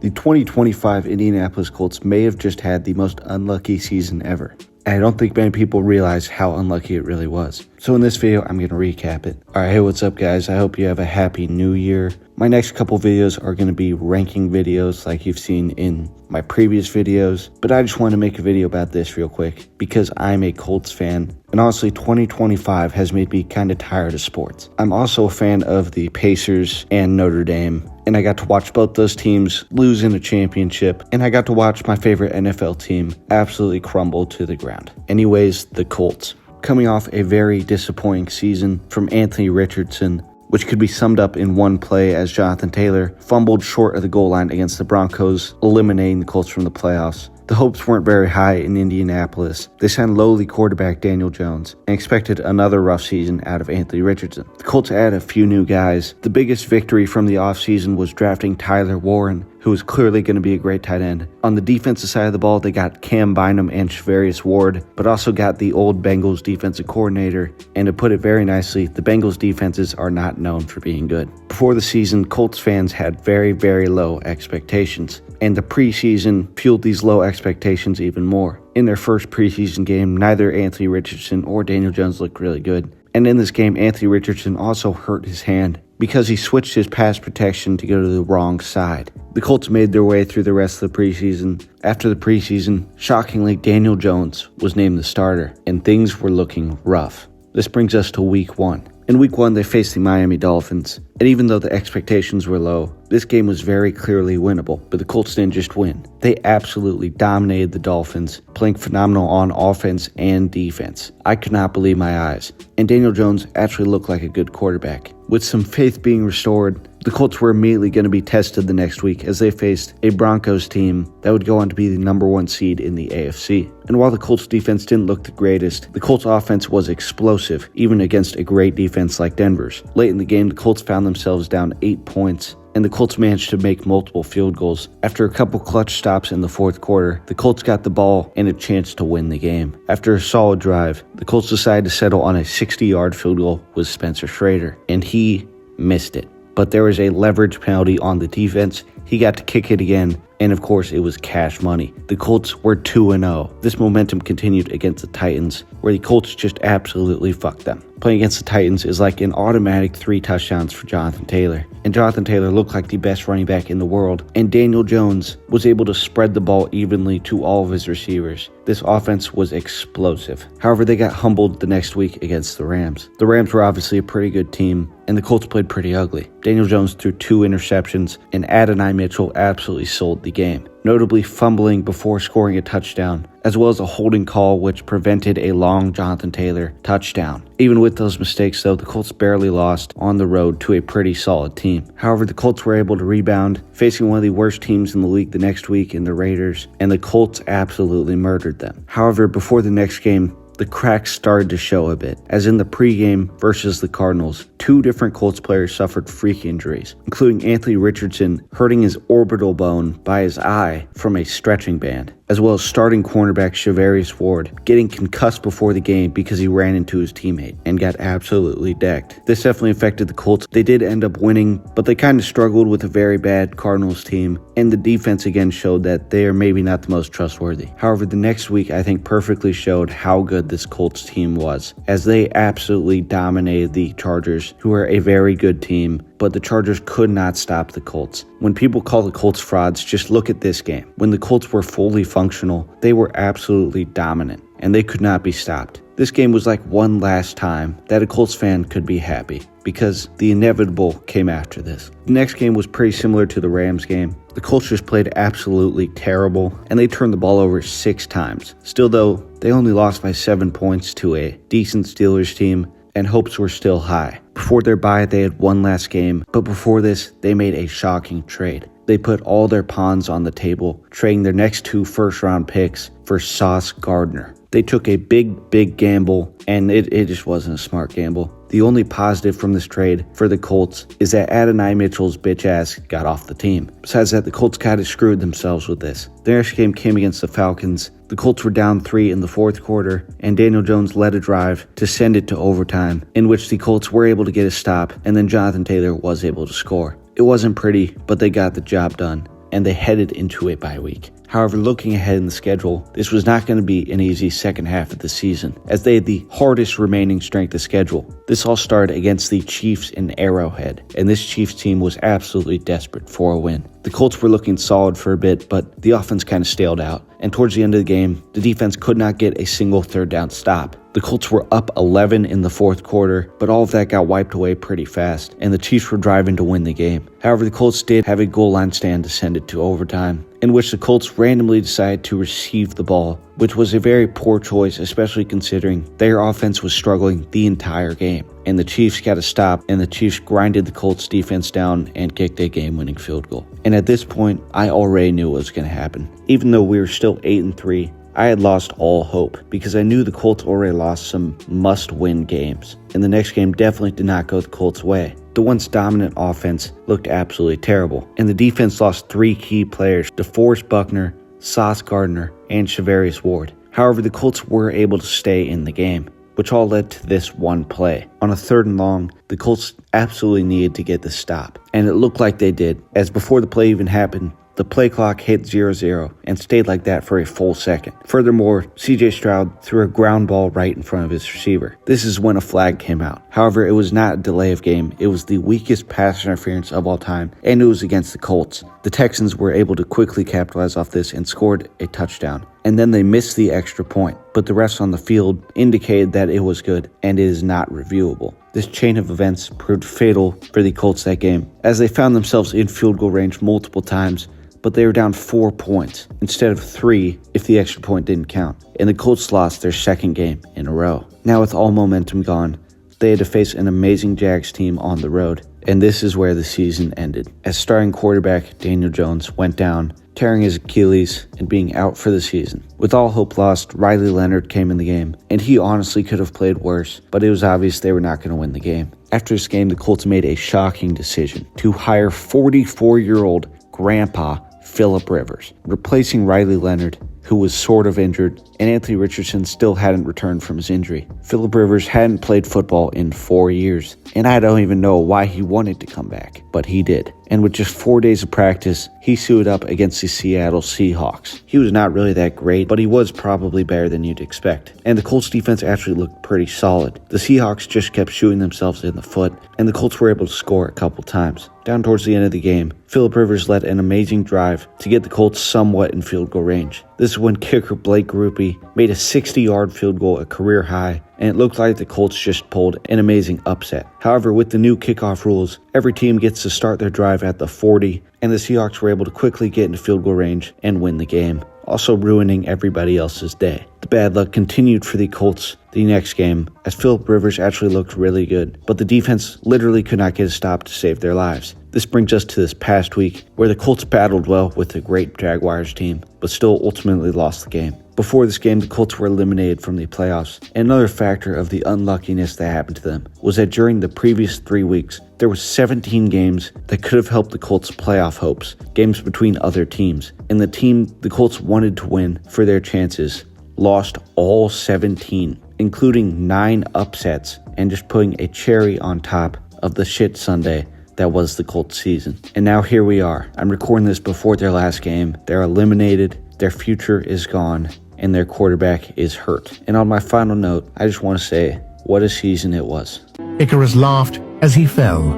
The 2025 Indianapolis Colts may have just had the most unlucky season ever. And I don't think many people realize how unlucky it really was. So in this video, I'm going to recap it. Alright, hey, what's up guys? I hope you have a happy new year. My next couple videos are going to be ranking videos like you've seen in my previous videos. But I just want to make a video about this real quick because I'm a Colts fan. And honestly, 2025 has made me kind of tired of sports. I'm also a fan of the Pacers and Notre Dame. And I got to watch both those teams lose in a championship. And I got to watch my favorite NFL team absolutely crumble to the ground. Anyways, the Colts. Coming off a very disappointing season from Anthony Richardson, which could be summed up in one play as Jonathan Taylor fumbled short of the goal line against the Broncos, eliminating the Colts from the playoffs. The hopes weren't very high in Indianapolis. They signed lowly quarterback Daniel Jones and expected another rough season out of Anthony Richardson. The Colts added a few new guys. The biggest victory from the offseason was drafting Tyler Warren, who is clearly going to be a great tight end. On the defensive side of the ball, they got Cam Bynum and Shavarius Ward, but also got the old Bengals defensive coordinator. And to put it very nicely, the Bengals defenses are not known for being good. Before the season, Colts fans had very, very low expectations. And the preseason fueled these low expectations even more. In their first preseason game, neither Anthony Richardson or Daniel Jones looked really good. And in this game, Anthony Richardson also hurt his hand because he switched his pass protection to go to the wrong side. The Colts made their way through the rest of the preseason. After the preseason, shockingly, Daniel Jones was named the starter, and things were looking rough. This brings us to week 1. In week 1, they faced the Miami Dolphins, and even though the expectations were low, this game was very clearly winnable, but the Colts didn't just win. They absolutely dominated the Dolphins, playing phenomenal on offense and defense. I could not believe my eyes, and Daniel Jones actually looked like a good quarterback. With some faith being restored, the Colts were immediately going to be tested the next week as they faced a Broncos team that would go on to be the number 1 seed in the AFC. And while the Colts defense didn't look the greatest, the Colts offense was explosive, even against a great defense like Denver's. Late in the game, the Colts found themselves down 8 points, and the Colts managed to make multiple field goals. After a couple clutch stops in the fourth quarter, the Colts got the ball and a chance to win the game. After a solid drive, the Colts decided to settle on a 60-yard field goal with Spencer Schrader, and he missed it. But there was a leverage penalty on the defense. He got to kick it again, and of course it was cash money. The Colts were 2-0. This momentum continued against the Titans, where the Colts just absolutely fucked them. Playing against the Titans is like an automatic 3 touchdowns for Jonathan Taylor. And Jonathan Taylor looked like the best running back in the world, and Daniel Jones was able to spread the ball evenly to all of his receivers. This offense was explosive. However, they got humbled the next week against the Rams. The Rams were obviously a pretty good team, and the Colts played pretty ugly. Daniel Jones threw 2 interceptions, and Adonai Mitchell absolutely sold the game, notably fumbling before scoring a touchdown, as well as a holding call which prevented a long Jonathan Taylor touchdown. Even with those mistakes though, the Colts barely lost on the road to a pretty solid team. However, the Colts were able to rebound, facing one of the worst teams in the league the next week in the Raiders, and the Colts absolutely murdered them. However, before the next game, the cracks started to show a bit, as in the pregame versus the Cardinals, 2 different Colts players suffered freak injuries, including Anthony Richardson hurting his orbital bone by his eye from a stretching band, as well as starting cornerback Shavarius Ward getting concussed before the game because he ran into his teammate and got absolutely decked. This definitely affected the Colts. They did end up winning, but they kind of struggled with a very bad Cardinals team, and the defense again showed that they are maybe not the most trustworthy. However, the next week I think perfectly showed how good this Colts team was, as they absolutely dominated the Chargers, who are a very good team, but the Chargers could not stop the Colts. When people call the Colts frauds, just look at this game. When the Colts were fully functional, they were absolutely dominant, and they could not be stopped. This game was like one last time that a Colts fan could be happy, because the inevitable came after this. The next game was pretty similar to the Rams game. The Colts just played absolutely terrible, and they turned the ball over 6 times. Still though, they only lost by 7 points to a decent Steelers team, and hopes were still high. Before their bye, they had one last game, but before this, they made a shocking trade. They put all their pawns on the table, trading their next 2 first-round picks for Sauce Gardner. They took a big gamble, and it just wasn't a smart gamble. The only positive from this trade for the Colts is that Adonai Mitchell's bitch ass got off the team. Besides that, the Colts kind of screwed themselves with this. The next game came against the Falcons. The Colts were down 3 in the fourth quarter, and Daniel Jones led a drive to send it to overtime, in which the Colts were able to get a stop, and then Jonathan Taylor was able to score. It wasn't pretty, but they got the job done. and they headed into a bye week. However, looking ahead in the schedule, this was not going to be an easy second half of the season, as they had the hardest remaining strength of schedule. This all started against the Chiefs in Arrowhead, and this Chiefs team was absolutely desperate for a win. The Colts were looking solid for a bit, but the offense kind of staled out, and towards the end of the game, the defense could not get a single third down stop. The Colts were up 11 in the fourth quarter, but all of that got wiped away pretty fast, and the Chiefs were driving to win the game. However, the Colts did have a goal line stand to send it to overtime, in which the Colts randomly decided to receive the ball, which was a very poor choice, especially considering their offense was struggling the entire game. And the Chiefs got a stop, and the Chiefs grinded the Colts defense down and kicked a game-winning field goal. And at this point, I already knew what was going to happen. Even though we were still 8-3, I had lost all hope because I knew the Colts already lost some must-win games, and the next game definitely did not go the Colts' way. The once dominant offense looked absolutely terrible, and the defense lost 3 key players: DeForest Buckner, Sauce Gardner, and Shavarius Ward. However, the Colts were able to stay in the game, which all led to this one play. On a 3rd and long, the Colts absolutely needed to get the stop, and it looked like they did, as before the play even happened, the play clock hit 0-0 and stayed like that for a full second. Furthermore, CJ Stroud threw a ground ball right in front of his receiver. This is when a flag came out. However, it was not a delay of game. It was the weakest pass interference of all time, and it was against the Colts. The Texans were able to quickly capitalize off this and scored a touchdown. And then they missed the extra point, but the refs on the field indicated that it was good, and it is not reviewable. This chain of events proved fatal for the Colts that game, as they found themselves in field goal range multiple times, but they were down 4 points instead of 3 if the extra point didn't count, and the Colts lost their second game in a row. Now with all momentum gone, they had to face an amazing Jags team on the road, and this is where the season ended, as starting quarterback Daniel Jones went down, tearing his Achilles and being out for the season. With all hope lost, Riley Leonard came in the game, and he honestly could have played worse, but it was obvious they were not going to win the game. After this game, the Colts made a shocking decision to hire 44-year-old Grandpa Phillip Rivers, replacing Riley Leonard, who was sort of injured, and Anthony Richardson still hadn't returned from his injury. Phillip Rivers hadn't played football in 4 years, and I don't even know why he wanted to come back, but he did. And with just 4 days of practice, he suited up against the Seattle Seahawks. He was not really that great, but he was probably better than you'd expect. And the Colts defense actually looked pretty solid. The Seahawks just kept shooting themselves in the foot, and the Colts were able to score a couple times. Down towards the end of the game, Phillip Rivers led an amazing drive to get the Colts somewhat in field goal range. This is when kicker Blake Grupe made a 60-yard field goal, a career high, and it looked like the Colts just pulled an amazing upset. However, with the new kickoff rules, every team gets to start their drive at the 40, and the Seahawks were able to quickly get into field goal range and win the game, also ruining everybody else's day. The bad luck continued for the Colts the next game, as Phillip Rivers actually looked really good, but the defense literally could not get a stop to save their lives. This brings us to this past week, where the Colts battled well with the great Jaguars team, but still ultimately lost the game. Before this game, the Colts were eliminated from the playoffs, and another factor of the unluckiness that happened to them was that during the previous 3 weeks, there were 17 games that could have helped the Colts' playoff hopes, games between other teams, and the team the Colts wanted to win for their chances lost all 17, including 9 upsets, and just putting a cherry on top of the shit Sunday that was the Colts season. And now here we are. I'm recording this before their last game. They're eliminated, their future is gone, and their quarterback is hurt. And on my final note, I just want to say, what a season it was. Icarus laughed as he fell,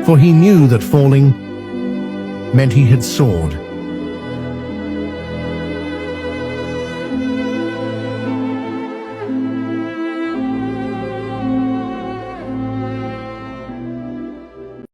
for he knew that falling meant he had soared.